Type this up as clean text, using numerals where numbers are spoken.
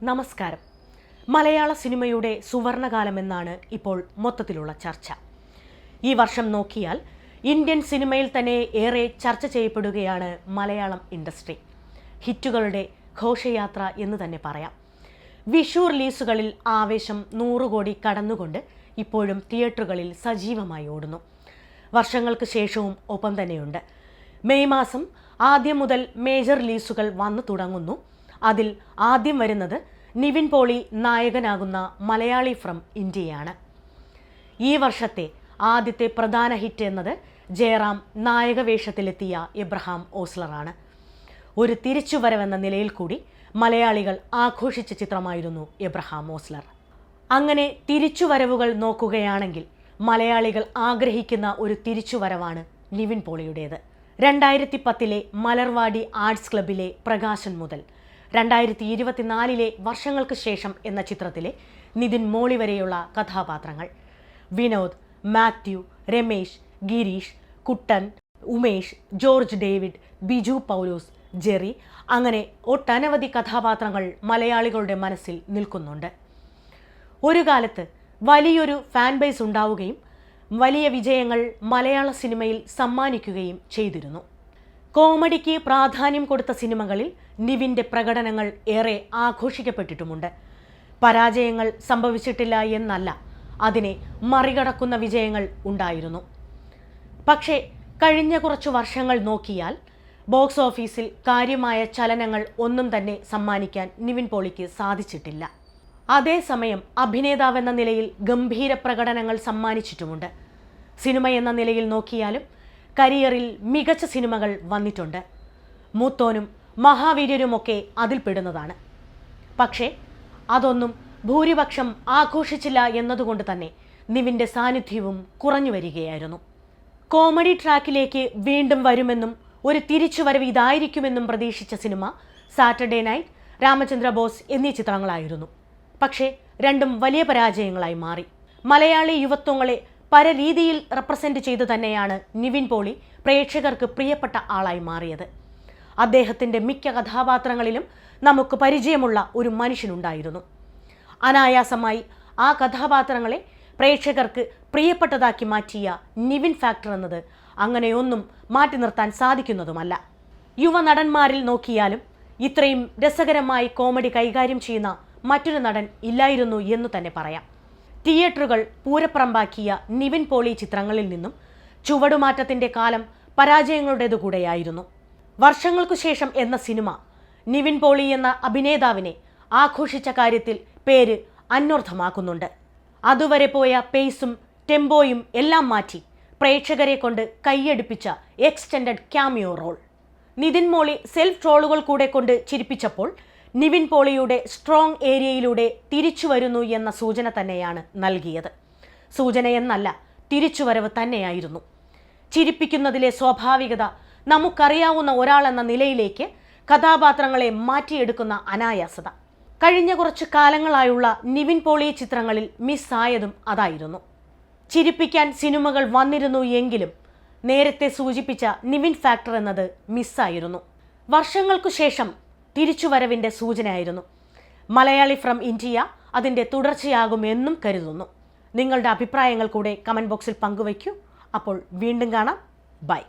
നമസ്കാരം. മലയാള സിനിമയുടെ സുവർണകാലമെന്നാണ് ഇപ്പോൾ മൊത്തത്തിലുള്ള ചർച്ച. ഈ വർഷം നോക്കിയാൽ ഇന്ത്യൻ സിനിമയിൽ തന്നെ ഏറെ ചർച്ച ചെയ്യപ്പെടുകയാണ് മലയാളം ഇൻഡസ്ട്രി. ഹിറ്റുകളുടെ ഘോഷയാത്ര എന്ന് തന്നെ പറയാം. വിഷു റിലീസുകളിൽ ആവേശം 100 കോടി കടന്നുകൊണ്ട് ഇപ്പോഴും തിയേറ്ററുകളിൽ സജീവമായി ഓടുന്നു. വർഷങ്ങൾക്ക് ശേഷവും ഒപ്പം തന്നെയുണ്ട്. മെയ് മാസം ആദ്യം മുതൽ മേജർ റിലീസുകൾ വന്നു തുടങ്ങുന്നു. അതിൽ ആദ്യം വരുന്നത് നിവിൻ പോളി നായകനാകുന്ന മലയാളി ഫ്രം ഇന്ത്യയാണ്. ഈ വർഷത്തെ ആദ്യത്തെ പ്രധാന ഹിറ്റ് എന്നത് ജയറാം നായക വേഷത്തിലെത്തിയ എബ്രഹാം ഓസ്ലറാണ്. ഒരു തിരിച്ചുവരവെന്ന നിലയിൽ കൂടി മലയാളികൾ ആഘോഷിച്ച ചിത്രമായിരുന്നു എബ്രഹാം ഓസ്ലർ. അങ്ങനെ തിരിച്ചുവരവുകൾ നോക്കുകയാണെങ്കിൽ മലയാളികൾ ആഗ്രഹിക്കുന്ന ഒരു തിരിച്ചുവരവാണ് നിവിൻ പോളിയുടേത്. 2010 മലർവാടി ആർട്സ് ക്ലബിലെ പ്രകാശൻ മുതൽ 2024 വർഷങ്ങൾക്ക് ശേഷം എന്ന ചിത്രത്തിലെ നിതിൻ മോളി വരെയുള്ള കഥാപാത്രങ്ങൾ, വിനോദ്, മാത്യു, രമേശ്, ഗിരീഷ്, കുട്ടൻ, ഉമേഷ്, ജോർജ് ഡേവിഡ്, ബിജു പൗലോസ്, ജെറി, അങ്ങനെ ഒട്ടനവധി കഥാപാത്രങ്ങൾ മലയാളികളുടെ മനസ്സിൽ നിൽക്കുന്നുണ്ട്. ഒരു കാലത്ത് വലിയൊരു ഫാൻ ബേസ് ഉണ്ടാവുകയും വലിയ വിജയങ്ങൾ മലയാള സിനിമയിൽ സമ്മാനിക്കുകയും ചെയ്തിരുന്നു. കോമഡിക്ക് പ്രാധാന്യം കൊടുത്ത സിനിമകളിൽ നിവിൻ്റെ പ്രകടനങ്ങൾ ഏറെ ആഘോഷിക്കപ്പെട്ടിട്ടുമുണ്ട്. പരാജയങ്ങൾ സംഭവിച്ചിട്ടില്ല എന്നല്ല, അതിനെ മറികടക്കുന്ന വിജയങ്ങൾ ഉണ്ടായിരുന്നു. പക്ഷേ കഴിഞ്ഞ കുറച്ചു വർഷങ്ങൾ നോക്കിയാൽ ബോക്സ് ഓഫീസിൽ കാര്യമായ ചലനങ്ങൾ ഒന്നും തന്നെ സമ്മാനിക്കാൻ നിവിൻ പോളിക്ക് സാധിച്ചിട്ടില്ല. അതേസമയം അഭിനേതാവെന്ന നിലയിൽ ഗംഭീര പ്രകടനങ്ങൾ സമ്മാനിച്ചിട്ടുമുണ്ട്. സിനിമ എന്ന നിലയിൽ നോക്കിയാലും കരിയറിൽ മികച്ച സിനിമകൾ വന്നിട്ടുണ്ട്. മൂത്തോനും മഹാവീര്യരുമൊക്കെ അതിൽപ്പെടുന്നതാണ്. പക്ഷേ അതൊന്നും ഭൂരിപക്ഷം ആഘോഷിച്ചില്ല എന്നതുകൊണ്ട് തന്നെ നിവിൻ്റെ സാന്നിധ്യവും കുറഞ്ഞു വരികയായിരുന്നു. കോമഡി ട്രാക്കിലേക്ക് വീണ്ടും വരുമെന്നും ഒരു തിരിച്ചുവരവ് ഇതായിരിക്കുമെന്നും പ്രതീക്ഷിച്ച cinema Saturday night, Ramachandra boss എന്നീ ചിത്രങ്ങളായിരുന്നു. പക്ഷേ രണ്ടും വലിയ പരാജയങ്ങളായി മാറി. മലയാളി യുവത്വങ്ങളെ പല രീതിയിൽ റെപ്രസെൻ്റ് ചെയ്തു തന്നെയാണ് നിവിൻ പോളി പ്രേക്ഷകർക്ക് പ്രിയപ്പെട്ട ആളായി മാറിയത്. അദ്ദേഹത്തിൻ്റെ മിക്ക കഥാപാത്രങ്ങളിലും നമുക്ക് പരിചയമുള്ള ഒരു മനുഷ്യനുണ്ടായിരുന്നു. അനായാസമായി ആ കഥാപാത്രങ്ങളെ പ്രേക്ഷകർക്ക് പ്രിയപ്പെട്ടതാക്കി മാറ്റിയ നിവിൻ ഫാക്ടർ എന്നത് അങ്ങനെയൊന്നും മാറ്റി നിർത്താൻ സാധിക്കുന്നതുമല്ല. യുവ നടന്മാരിൽ നോക്കിയാലും ഇത്രയും രസകരമായി കോമഡി കൈകാര്യം ചെയ്യുന്ന മറ്റൊരു നടൻ ഇല്ലായിരുന്നു എന്നു തന്നെ പറയാം. തിയേറ്ററുകൾ പൂരപ്പറമ്പാക്കിയ നിവിൻ പോളി ചിത്രങ്ങളിൽ നിന്നും ചുവടുമാറ്റത്തിൻ്റെ കാലം പരാജയങ്ങളുടേതുകൂടെയായിരുന്നു. വർഷങ്ങൾക്കു ശേഷം എന്ന സിനിമ നിവിൻ പോളി എന്ന അഭിനേതാവിനെ ആഘോഷിച്ച കാര്യത്തിൽ പേര് അന്വർത്ഥമാക്കുന്നുണ്ട്. അതുവരെ പോയ പേസും ടെമ്പോയും എല്ലാം മാറ്റി പ്രേക്ഷകരെ കൊണ്ട് കൈയടിപ്പിച്ച എക്സ്റ്റെൻഡഡ് ക്യാമിയോ റോൾ. നിതിൻ മോളി സെൽഫ് ട്രോളുകൾ കൂടെ കൊണ്ട് ചിരിപ്പിച്ചപ്പോൾ നിവിൻ പോളിയുടെ സ്ട്രോങ് ഏരിയയിലൂടെ തിരിച്ചു വരുന്നു എന്ന സൂചന തന്നെയാണ് നൽകിയത്. സൂചനയെന്നല്ല, തിരിച്ചുവരവ് തന്നെയായിരുന്നു. ചിരിപ്പിക്കുന്നതിലെ സ്വാഭാവികത, നമുക്കറിയാവുന്ന ഒരാളെന്ന നിലയിലേക്ക് കഥാപാത്രങ്ങളെ മാറ്റിയെടുക്കുന്ന അനായാസത, കഴിഞ്ഞ കുറച്ച് കാലങ്ങളായുള്ള നിവിൻ പോളി ചിത്രങ്ങളിൽ മിസ്സായതും അതായിരുന്നു. ചിരിപ്പിക്കാൻ സിനിമകൾ വന്നിരുന്നു എങ്കിലും നേരത്തെ സൂചിപ്പിച്ച നിവിൻ ഫാക്ടർ എന്നത് മിസ്സായിരുന്നു. വർഷങ്ങൾക്കു ശേഷം തിരിച്ചുവരവിൻ്റെ സൂചനയായിരുന്നു. മലയാളി ഫ്രം ഇന്ത്യ അതിൻ്റെ തുടർച്ചയാകുമെന്നും കരുതുന്നു. നിങ്ങളുടെ അഭിപ്രായങ്ങൾ കൂടെ കമൻറ്റ് ബോക്സിൽ പങ്കുവയ്ക്കൂ. അപ്പോൾ വീണ്ടും കാണാം. ബൈ.